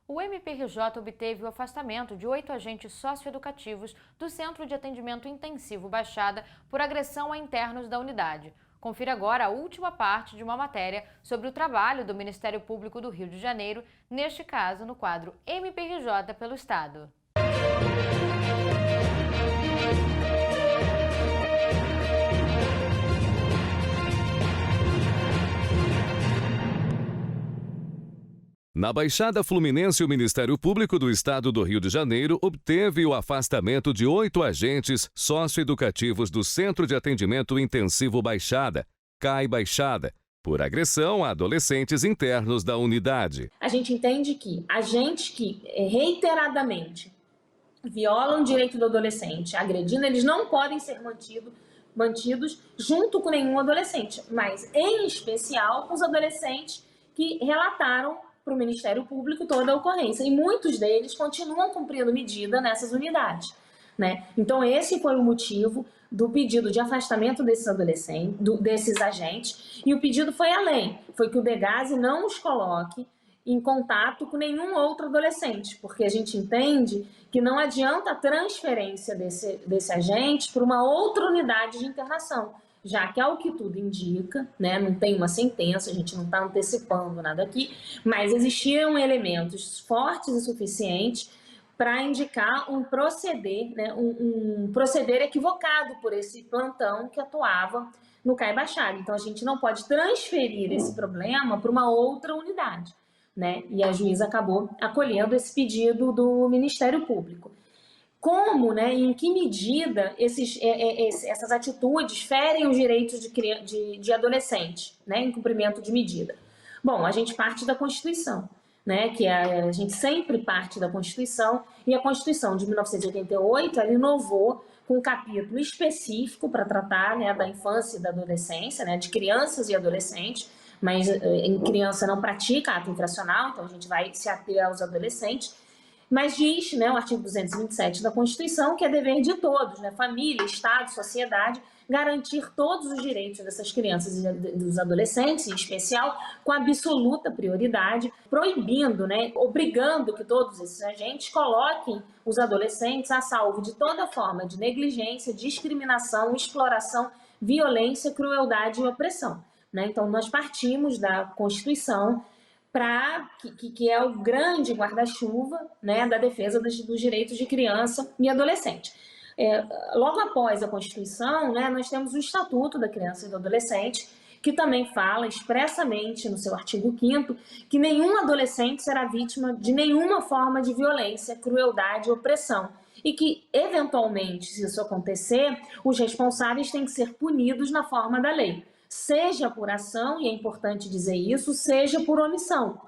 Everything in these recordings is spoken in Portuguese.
O MPRJ obteve o afastamento de 8 agentes socioeducativos do Centro de Atendimento Intensivo Baixada por agressão a internos da unidade. Confira agora a última parte de uma matéria sobre o trabalho do Ministério Público do Rio de Janeiro, neste caso no quadro MPRJ pelo Estado. Na Baixada Fluminense, o Ministério Público do Estado do Rio de Janeiro obteve o afastamento de 8 agentes socioeducativos do Centro de Atendimento Intensivo Baixada, CAI Baixada, por agressão a adolescentes internos da unidade. A gente entende que agentes que reiteradamente violam o direito do adolescente, agredindo, eles não podem ser mantidos junto com nenhum adolescente, mas em especial com os adolescentes que relataram para o Ministério Público toda a ocorrência. E muitos deles continuam cumprindo medida nessas unidades, né? Então esse foi o motivo do pedido de afastamento desses adolescentes, desses agentes, e o pedido foi além, foi que o DEGASE não os coloque em contato com nenhum outro adolescente, porque a gente entende que não adianta a transferência desse agente para uma outra unidade de internação, já que, ao que tudo indica, né, não tem uma sentença, a gente não está antecipando nada aqui, mas existiam elementos fortes e suficientes para indicar um proceder, né, um proceder equivocado por esse plantão que atuava no CAI Baixada. Então, a gente não pode transferir esse problema para uma outra unidade, né? E a juíza acabou acolhendo esse pedido do Ministério Público. Como, né, em que medida essas atitudes ferem os direitos de adolescente, né, em cumprimento de medida? Bom, a gente parte da Constituição, né, que a gente sempre parte da Constituição, e a Constituição de 1988 ela inovou com um capítulo específico para tratar, né, da infância e da adolescência, né, de crianças e adolescentes, mas em criança não pratica ato infracional, então a gente vai se ater aos adolescentes. Mas diz, né, o artigo 227 da Constituição, que é dever de todos, né, família, Estado, sociedade, garantir todos os direitos dessas crianças e dos adolescentes, em especial, com absoluta prioridade, proibindo, né, obrigando que todos esses agentes coloquem os adolescentes a salvo de toda forma de negligência, discriminação, exploração, violência, crueldade e opressão, né? Então, nós partimos da Constituição, que é o grande guarda-chuva, né, da defesa dos direitos de criança e adolescente. Logo após a Constituição, né, nós temos o Estatuto da Criança e do Adolescente, que também fala expressamente no seu artigo 5º que nenhum adolescente será vítima de nenhuma forma de violência, crueldade e opressão, e que, eventualmente, se isso acontecer, os responsáveis têm que ser punidos na forma da lei, seja por ação, e é importante dizer isso, seja por omissão,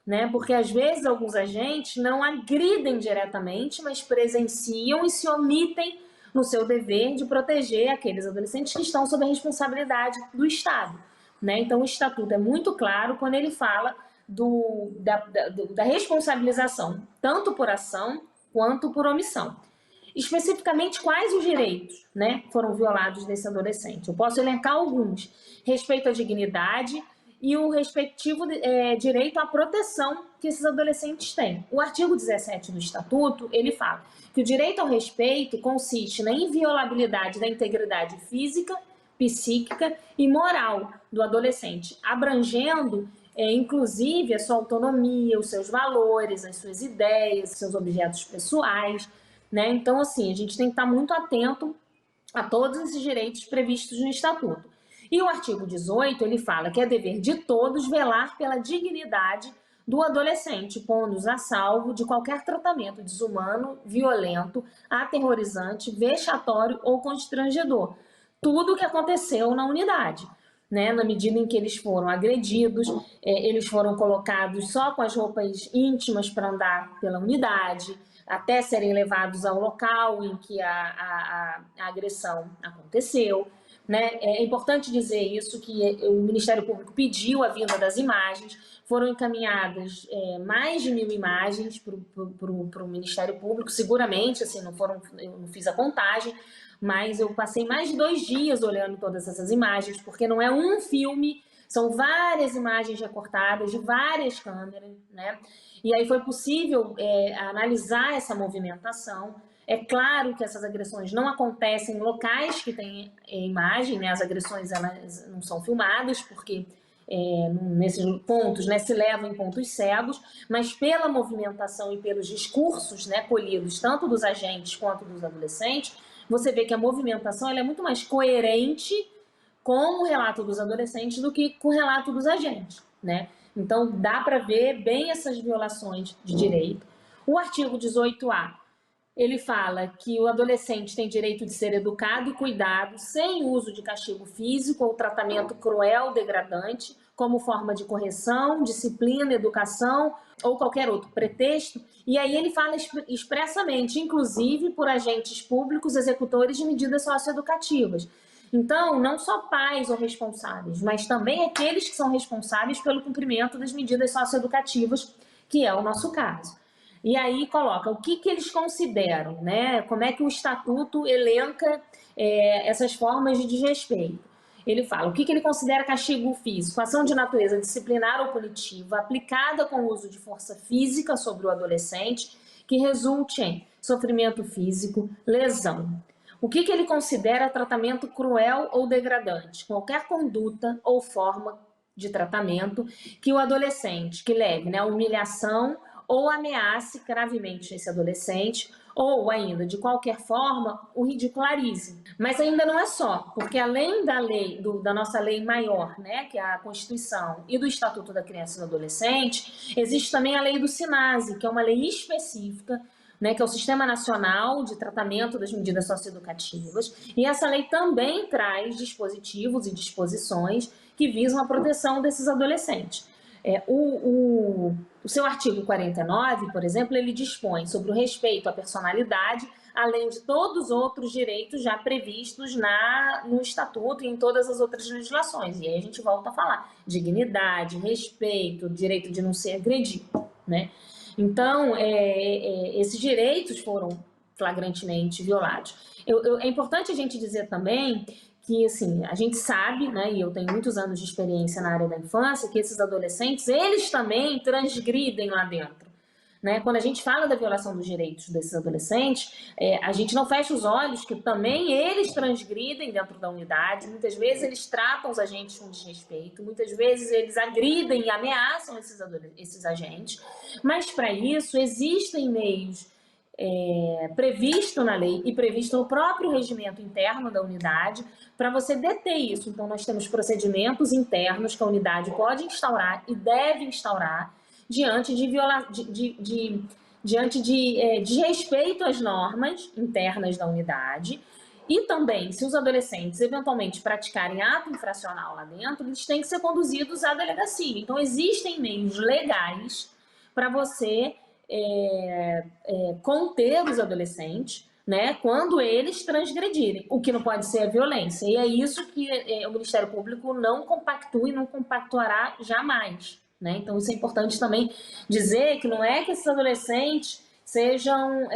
né? Porque às vezes alguns agentes não agridem diretamente, mas presenciam e se omitem no seu dever de proteger aqueles adolescentes que estão sob a responsabilidade do Estado, né? Então o Estatuto é muito claro quando ele fala da responsabilização, tanto por ação quanto por omissão. Especificamente, quais os direitos, né, foram violados desse adolescente? Eu posso elencar alguns: respeito à dignidade e o respectivo direito à proteção que esses adolescentes têm. O artigo 17 do Estatuto, ele fala que o direito ao respeito consiste na inviolabilidade da integridade física, psíquica e moral do adolescente, abrangendo inclusive a sua autonomia, os seus valores, as suas ideias, seus objetos pessoais, né? Então, assim, a gente tem que estar muito atento a todos esses direitos previstos no Estatuto. E o artigo 18, ele fala que é dever de todos velar pela dignidade do adolescente, pondo-os a salvo de qualquer tratamento desumano, violento, aterrorizante, vexatório ou constrangedor. Tudo o que aconteceu na unidade, né? Na medida em que eles foram agredidos, eles foram colocados só com as roupas íntimas para andar pela unidade, até serem levados ao local em que a agressão aconteceu, né? É importante dizer isso, que o Ministério Público pediu a vinda das imagens, foram encaminhadas mais de 1000 imagens para o Ministério Público, seguramente, assim, eu não fiz a contagem, mas eu passei mais de 2 dias olhando todas essas imagens, porque não é um filme São várias imagens recortadas de várias câmeras, né? E aí foi possível analisar essa movimentação. É claro que essas agressões não acontecem em locais que têm imagem, né? As agressões elas não são filmadas, porque nesses pontos, né, se levam em pontos cegos, mas pela movimentação e pelos discursos, né, colhidos tanto dos agentes quanto dos adolescentes, você vê que a movimentação ela é muito mais coerente com o relato dos adolescentes do que com o relato dos agentes, né? Então dá para ver bem essas violações de direito. O artigo 18A, ele fala que o adolescente tem direito de ser educado e cuidado sem uso de castigo físico ou tratamento cruel, degradante, como forma de correção, disciplina, educação ou qualquer outro pretexto. E aí ele fala expressamente, inclusive por agentes públicos executores de medidas socioeducativas. Então, não só pais ou responsáveis, mas também aqueles que são responsáveis pelo cumprimento das medidas socioeducativas, que é o nosso caso. E aí coloca o que eles consideram, né? Como é que o Estatuto elenca essas formas de desrespeito. Ele fala o que ele considera castigo físico, ação de natureza disciplinar ou punitiva, aplicada com o uso de força física sobre o adolescente, que resulte em sofrimento físico, lesão. O que ele considera tratamento cruel ou degradante, qualquer conduta ou forma de tratamento que o adolescente, que leve, né, humilhação ou ameace gravemente esse adolescente, ou ainda, de qualquer forma, o ridicularize. Mas ainda não é só, porque além da lei, da nossa lei maior, né, que é a Constituição, e do Estatuto da Criança e do Adolescente, existe também a lei do SINASE, que é uma lei específica, né, que é o Sistema Nacional de Tratamento das Medidas Socioeducativas, e essa lei também traz dispositivos e disposições que visam a proteção desses adolescentes. O seu artigo 49, por exemplo, ele dispõe sobre o respeito à personalidade, além de todos os outros direitos já previstos no Estatuto e em todas as outras legislações. E aí a gente volta a falar dignidade, respeito, direito de não ser agredido, né? Então, esses direitos foram flagrantemente violados. É importante a gente dizer também que, assim, a gente sabe, né, e eu tenho muitos anos de experiência na área da infância, que esses adolescentes, eles também transgridem lá dentro, né? Quando a gente fala da violação dos direitos desses adolescentes, a gente não fecha os olhos que também eles transgridem dentro da unidade, muitas vezes eles tratam os agentes com desrespeito, muitas vezes eles agridem e ameaçam esses agentes, mas para isso existem meios previsto na lei e previsto no próprio regimento interno da unidade para você deter isso. Então, nós temos procedimentos internos que a unidade pode instaurar e deve instaurar diante de desrespeito às normas internas da unidade. E também, se os adolescentes eventualmente praticarem ato infracional lá dentro, eles têm que ser conduzidos à delegacia. Então, existem meios legais para você conter os adolescentes, né, quando eles transgredirem. O que não pode ser a violência. E é isso que o Ministério Público não compactua e não compactuará jamais, né? Então, isso é importante também dizer, que não é que esses adolescentes sejam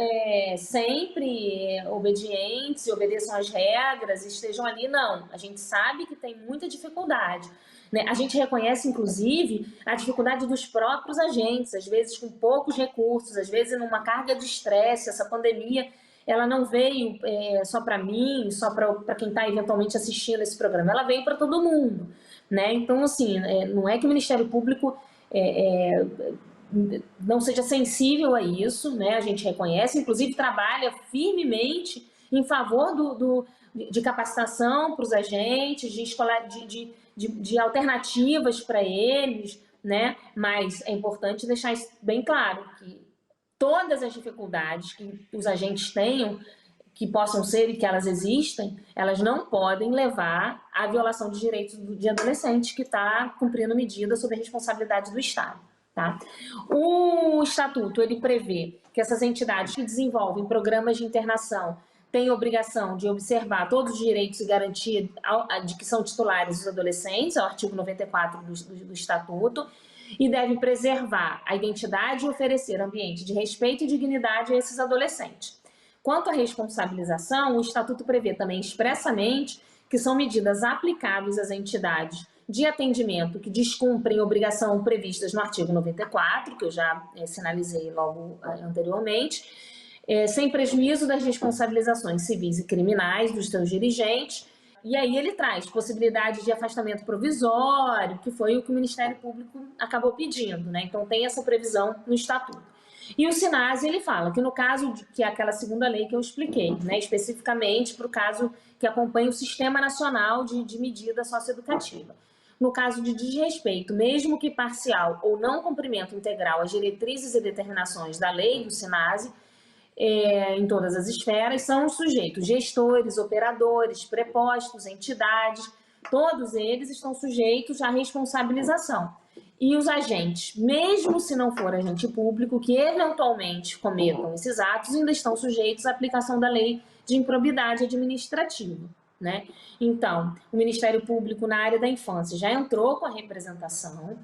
sempre obedientes e obedeçam às regras, estejam ali, não. A gente sabe que tem muita dificuldade, né? A gente reconhece, inclusive, a dificuldade dos próprios agentes, às vezes com poucos recursos, às vezes numa carga de estresse. Essa pandemia, ela não veio só para mim, só para quem está eventualmente assistindo esse programa, ela veio para todo mundo, né? Então, assim, não é que o Ministério Público não seja sensível a isso, né? A gente reconhece, inclusive trabalha firmemente em favor de capacitação para os agentes, de alternativas para eles, né? Mas é importante deixar isso bem claro, que todas as dificuldades que os agentes tenham, que possam ser e que elas existem, elas não podem levar à violação de direitos de adolescente que está cumprindo medida sob a responsabilidade do Estado. Tá? O Estatuto ele prevê que essas entidades que desenvolvem programas de internação têm obrigação de observar todos os direitos e garantias de que são titulares os adolescentes, é o artigo 94 do Estatuto, e devem preservar a identidade e oferecer ambiente de respeito e dignidade a esses adolescentes. Quanto à responsabilização, o Estatuto prevê também expressamente que são medidas aplicáveis às entidades de atendimento que descumprem obrigação previstas no artigo 94, que eu já sinalizei logo anteriormente, sem prejuízo das responsabilizações civis e criminais dos seus dirigentes. E aí ele traz possibilidade de afastamento provisório, que foi o que o Ministério Público acabou pedindo, né? Então tem essa previsão no Estatuto. E o SINASE, ele fala que no caso que é aquela segunda lei que eu expliquei, né, especificamente para o caso que acompanha o Sistema Nacional de Medida Socioeducativa. No caso de desrespeito, mesmo que parcial ou não cumprimento integral às diretrizes e determinações da lei do SINASE, em todas as esferas, são os sujeitos gestores, operadores, prepostos, entidades, todos eles estão sujeitos à responsabilização. E os agentes, mesmo se não for agente público, que eventualmente cometam esses atos, ainda estão sujeitos à aplicação da lei de improbidade administrativa, né? Então, o Ministério Público na área da infância já entrou com a representação.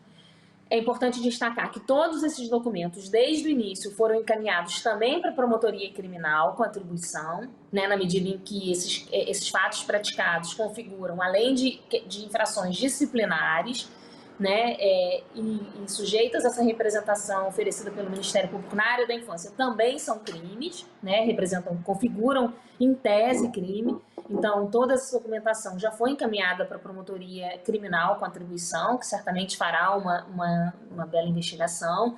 É importante destacar que todos esses documentos, desde o início, foram encaminhados também para a promotoria criminal com atribuição, né, na medida em que esses fatos praticados configuram, além de infrações disciplinares, né, e sujeitas a essa representação oferecida pelo Ministério Público na área da infância, também são crimes, né, configuram em tese crime. Então, toda essa documentação já foi encaminhada para a promotoria criminal com atribuição, que certamente fará uma bela investigação.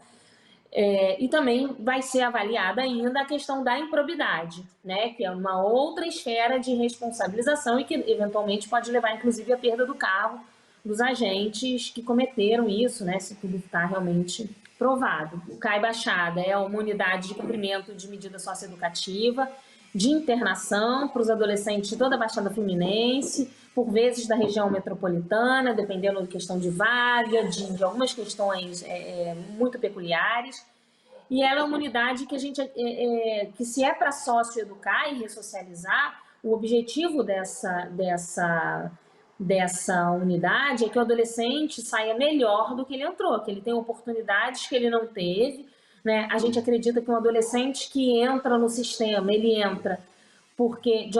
E também vai ser avaliada ainda a questão da improbidade, né, que é uma outra esfera de responsabilização e que eventualmente pode levar, inclusive, à perda do cargo dos agentes que cometeram isso, né, se tudo está realmente provado. O CAI Baixada é uma unidade de cumprimento de medida socioeducativa, de internação para os adolescentes de toda a Baixada Fluminense, por vezes da região metropolitana, dependendo da questão de vaga, de algumas questões muito peculiares. E ela é uma unidade que a gente, que se é para socioeducar e ressocializar, o objetivo dessa unidade é que o adolescente saia melhor do que ele entrou, que ele tenha oportunidades que ele não teve, né? A gente acredita que um adolescente que entra no sistema, ele entra porque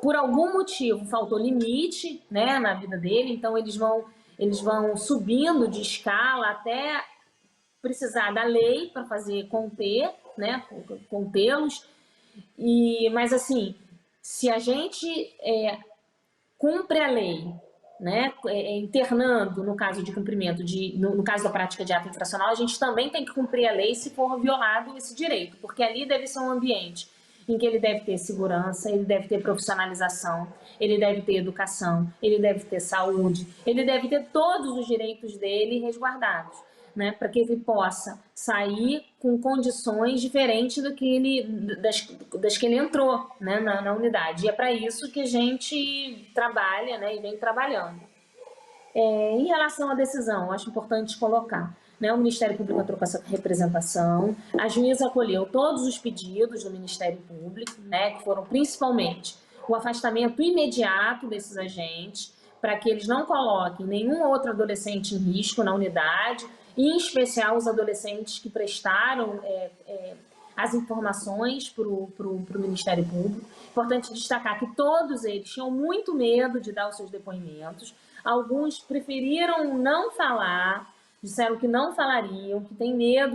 por algum motivo faltou limite, né, na vida dele, então eles vão subindo de escala até precisar da lei para fazer conter, né, contê-los. Mas assim, se a gente cumpre a lei, né, internando no caso de cumprimento, no caso da prática de ato infracional, a gente também tem que cumprir a lei se for violado esse direito, porque ali deve ser um ambiente em que ele deve ter segurança, ele deve ter profissionalização, ele deve ter educação, ele deve ter saúde, ele deve ter todos os direitos dele resguardados, né, para que ele possa sair com condições diferentes das que ele entrou, né, na unidade. E é para isso que a gente trabalha, né, e vem trabalhando. Em relação à decisão, acho importante colocar, né, o Ministério Público entrou com essa representação, a juíza acolheu todos os pedidos do Ministério Público, né, que foram principalmente o afastamento imediato desses agentes, para que eles não coloquem nenhum outro adolescente em risco na unidade, em especial os adolescentes que prestaram as informações para o Ministério Público. Importante destacar que todos eles tinham muito medo de dar os seus depoimentos, alguns preferiram não falar, disseram que não falariam, que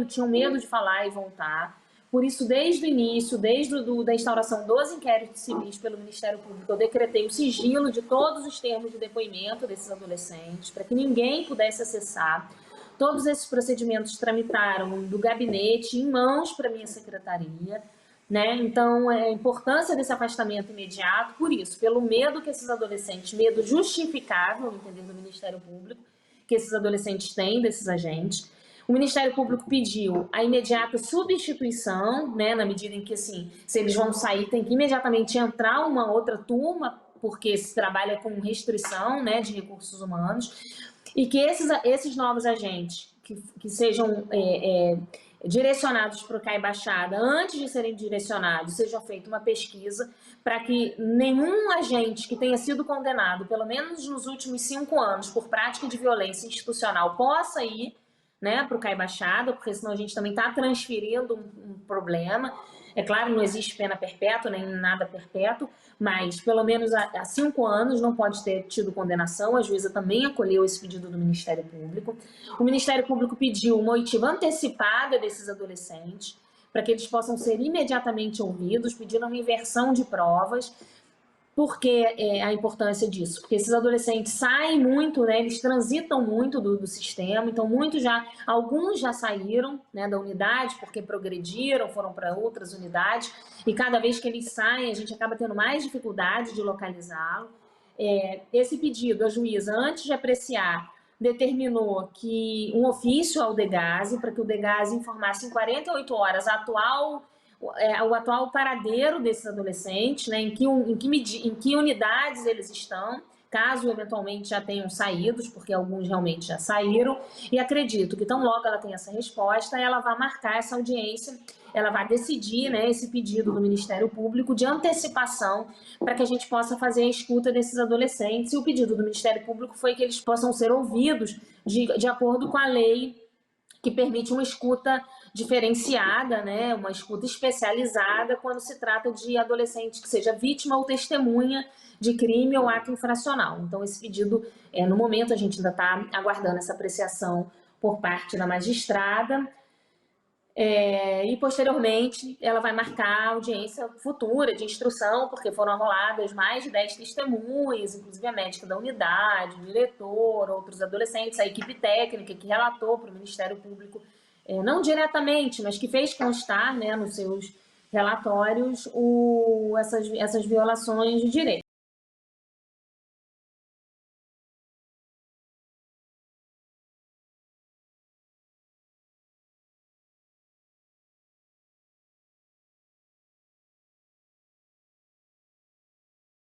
tinham medo de falar e voltar. Por isso, desde o início, da instauração dos inquéritos civis pelo Ministério Público, eu decretei o sigilo de todos os termos de depoimento desses adolescentes, para que ninguém pudesse acessar. Todos esses procedimentos tramitaram do gabinete em mãos para a minha secretaria, né? Então, a importância desse afastamento imediato, por isso, pelo medo que esses adolescentes, medo justificável, no entender do Ministério Público, que esses adolescentes têm desses agentes. O Ministério Público pediu a imediata substituição, né, na medida em que, assim, se eles vão sair, tem que imediatamente entrar uma outra turma, porque se trabalha com restrição, né, de recursos humanos, e que esses novos agentes que sejam direcionados para o CAI Baixada, antes de serem direcionados, seja feita uma pesquisa para que nenhum agente que tenha sido condenado, pelo menos nos últimos 5 anos, por prática de violência institucional, possa ir né, para o CAI Baixada, porque senão a gente também está transferindo um problema. É claro, não existe pena perpétua, nem nada perpétuo, mas pelo menos há 5 anos não pode ter tido condenação. A juíza também acolheu esse pedido do Ministério Público. O Ministério Público pediu uma oitiva antecipada desses adolescentes, para que eles possam ser imediatamente ouvidos, pedindo uma inversão de provas. Por que a importância disso? Porque esses adolescentes saem muito, né, eles transitam muito do sistema, então alguns já saíram, né, da unidade porque progrediram, foram para outras unidades, e cada vez que eles saem a gente acaba tendo mais dificuldade de localizá-lo. Esse pedido, a juíza, antes de apreciar, determinou que um ofício ao DEGASE, para que o DEGASE informasse em 48 horas o atual paradeiro desses adolescentes, né, em que unidades eles estão, caso eventualmente já tenham saído, porque alguns realmente já saíram, e acredito que tão logo ela tenha essa resposta, ela vai marcar essa audiência, ela vai decidir, né, esse pedido do Ministério Público de antecipação para que a gente possa fazer a escuta desses adolescentes, e o pedido do Ministério Público foi que eles possam ser ouvidos de acordo com a lei que permite uma escuta diferenciada, né, uma escuta especializada quando se trata de adolescente que seja vítima ou testemunha de crime ou ato infracional. Então, esse pedido, no momento, a gente ainda está aguardando essa apreciação por parte da magistrada, e posteriormente ela vai marcar audiência futura de instrução, porque foram arroladas mais de 10 testemunhas, inclusive a médica da unidade, o diretor, outros adolescentes, a equipe técnica que relatou para o Ministério Público, não diretamente, mas que fez constar, né, nos seus relatórios essas violações de direito.